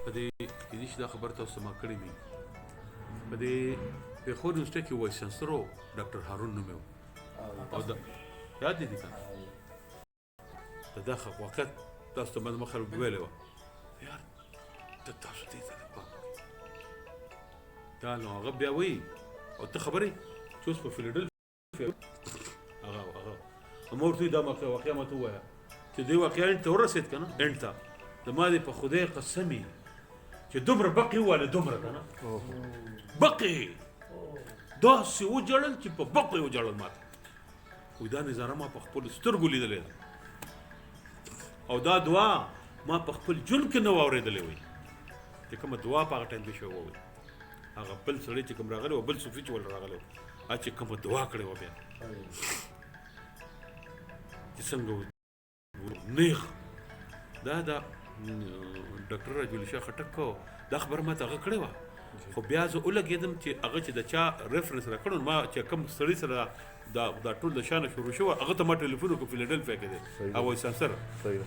په دې کې چې دا خبر تاسو ما کړې وي په دې پیښور یونیورسټي کې وایس چانسلر و ډاکټر هارون نوم یې او دا یاد دي کنه دا وخت تاسو ته مخه ویلې و یار ته تاسو دې ته دا نو هغه بیا وایي او ته خبرې چې اوس په فیلډلفیا هغه مور ته دا واقعیا ماته ووایه چې دې واقعیا انت ورسېد که نه انډ ته زما دې په خدای قسمي چې دومره بقي وواله دومره که نه بقي داسې وجړل چې په بقي وجړل ماته وایي دا نظاره ما په خپلو سترګو لیدلې ده او دا دعا ما په خپل ژوند کې نه واورېدلې وایي چې کومه دعا په هغه ټایم کې شوې وایي هغه بل سړی چې کوم راغلی و بل صوفي چې ول راغلی و هغه چې کومه دعا کړې وه بیا چې څنګه نیغ دا ډاکټر راجولي شاه خټک دا خبره ما ته هغه کړې وه خو بیا زه ولګېدم چې هغه چې د چا ریفرنس راکړو ما چې کوم سړي سره دا ټول د شانه شروع شو هغه ته ما ټلیفون وکړو فیلډلفیا کې دی او وایس چانسلر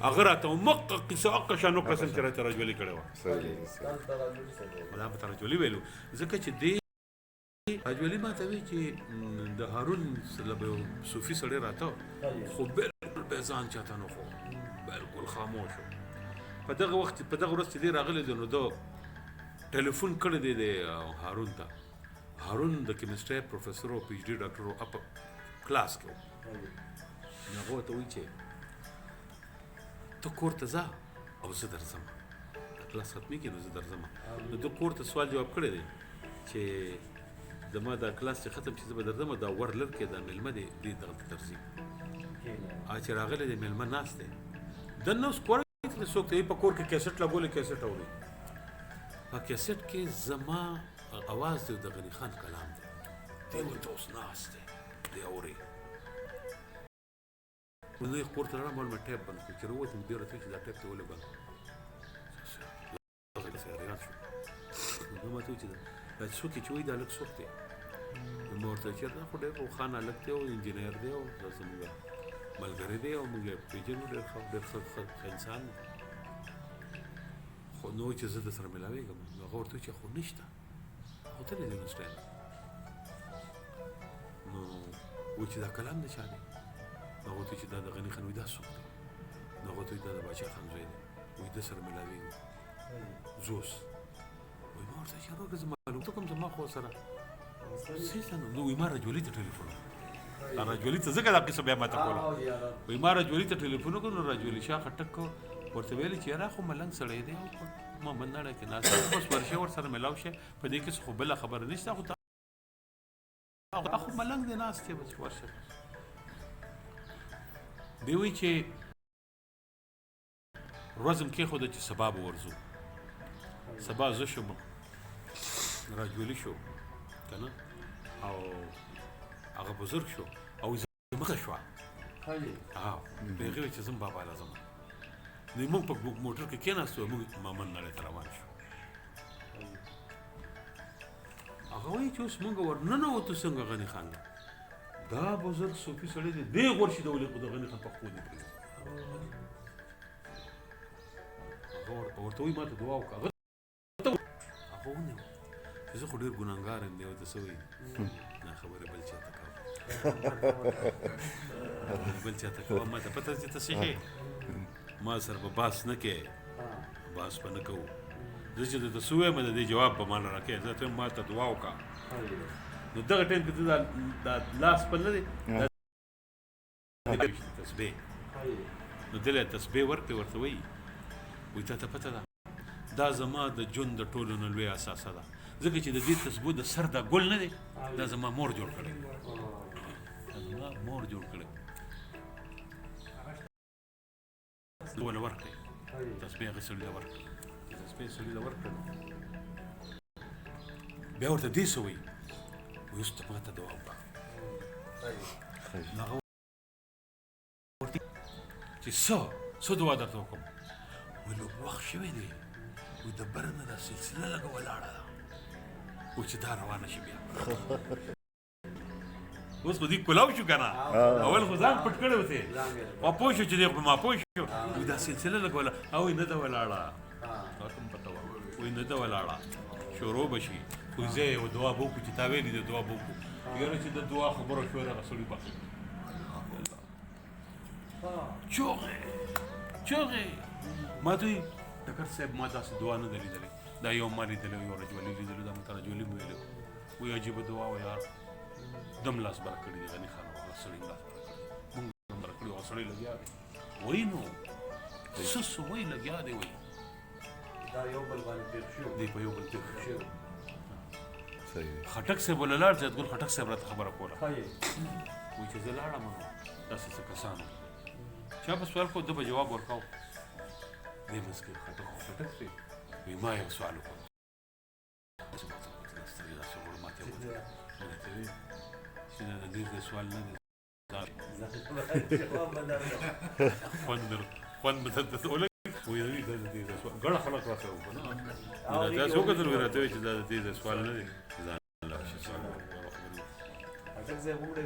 هغه راته مقه قصه هغه شانو قسم چې راته راجولي کړې وه دا به راجولي ویلو ځکه چې دې راجولي ما ته وایي چې د هارون صوفي سړی راته خو بالکل بې ځان چاته نه خو بالکل خاموش و په دغه وخت په دغه ورځ چې دی راغلی دی نو ده ټلیفون کړی دی د هارون ته هارون د کیمسټرۍ پروفیسر او پی ایچ ډي ډاکټر او اپ کلاس کې و هغه ورته وایي چې ته کور ته ځه او زه درځم کلاس ختمېږي نو زه درځم نو ده کور ته سوال جواب کړی دی چې زما دا کلاس چې ختم چې زه به درځم دا ور لر کې دا میلمه دی دې دغلته درځي چې راغلی دی میلمه ناست دی دننه اوس کور څوک ته په کور کې کیسټ لګولې کیسټ اوري په کیسټ کې زما اواز دی د غني خان کلام دی دی ورته اوس ناست دی دی اوري نو یې کور ته راغلم ما ټیپ بند کړو چې راووتم دې راته چې دا ټیپ ته ولې بند نو ما ته وایي چې دا څوک چې وایي دا هلک څوک دی نو ما ورته چې دا خو ډېر روښانه هلک دی او انجینر دی او دا زموږ ملګری دی او موږ یې پېژنو ډېر ښه انسان دی خو نو چې زه در سره ملاوېږم نو هغه ورته وایي چې خو نشته خو تللی دی یونیورسټۍ نه نو وایي چې دا کلام د چا دی نو هغه ورته وایي چې دا د غني خان وایي دا څوک دی نو هغه ورته وایي دا د باچا خان زوی دی وایي ده سره ملاوېږو زه اوس وایي ما ورته چې روږه زه معلوم ته کوم زما خو سره سیسه نو وایي ما راجولي ته ټلیفون راجولي ته ځکه دا قصه بیا ما ته کوله وایي ما راجولي ته ټلیفون وکړو نو راجولي شاه خټک ورته ویلې چې یاره خو ملنګ سړی دی او ما بنداړه کې ناسته بس ورشه ورسره ملاو شه په دې کې خو بله خبره نشته خو ملنګ دی ناست دی بس ورشه دی وایي چې ورځ م کېښوده چې سبا به ورځو سبا زه شوم راجولي شو که نه او هغه بزرګ شو او مخه شوه هغې وایي چې زه بابا له ځم نو موږ په موټر کې کېناستو موږ مامن نړۍ ته روان شو هغه وایي چې اوس موږ ورننوتو څنګه غني خان دا بزرګ صوفي سړی دی دی غورشي د غني خان پښتو دی پرېږدي هغه ورته وایي ما ته دعا وکړه هغه ونیو چې زه خو ډېر ګناهګار یم دی ورته څه وایي نه خبرې بل چاته کوه بل چاته کوه ما ته پته چې ته صحیح ما سره به باس نه کې باس به نه کوو زه چې درته څه ووایم د دې جواب به ماله راکې زه ته ما ته دعا وکړه نو دغه ټایم کې ته دا لاس پل نه دی تسبیح نو دله تسبیح ورکړې ورته وایي وایي تا ته پته ده دا زما د ژوند د ټولو نه لوی اساسه ده ځکه چې د دې تسبیح د سر دا ګل نه دی دا زما مور جوړ کړی دا زما مور جوړ کړی ولا ورکړئ تسبیح هغې سړي له ورکړه تسبیح سړي له ورکړه بیا ورته دې څه وایي وایي اوس ته ما ته دعا وکړه نو هغه ورته چې څه دعا درته وکړم وایي لږ وخت شوی دی وایي د بره نه دا سلسله لږه ولاړه ده وایي چې دا روانه شي بیا اوس خو دې کلاو شو که نه اول خو ځان پټ کړی وتې ما پوه شو چې دی خو ما پوه شو وایي دا سلسله لږه ولاړه او نه ده ولاړه تا ته هم پته وه نه ده ولاړه شروع به شي خو زه یو دعا به وکړو چې تا ویلي د دعا به وکړو یاره چې د دعا خبره شوې دغه سړي به چغې ما ته وایي ډاکټر صاحب ما داسې دعا نه ده لیدلې دا یو ما لیدلی یو رجولي لیدلو دا مته رجولي مې ویلي وایي عجیبه دعا وه یار دم لاس بره کړي دي غني خان هغه سړي لاس بره کړي مونږ دم بره کړي هغه سړی لګیا دی وایي نو څه وایي لګیا دی وایي دا یو بل باندې پېښ شو دی په یو بل پېښ شو صحیح خټک صاحب ولاړ زیاتګل خټک صاحب راته خبره کوله ښایي وایي چې زه لاړم نو داسې څه کسانو چا په سوال کو ده به جواب ورکاو دی منځ کې خټک دی وایي ما یو سوال وکړ چې ما ته وکړه ستړي داسې غوړ ماته وکړه چې دا د ډېر دی سوال نه دی خوند به درته ولګي وایي دا د دې سوال ګڼه خلک راته وکړه نه تاسو وکتل وایي راته وایي چې دا د دې سوال نه دی ځان لا شي سوال اټک زه وګړي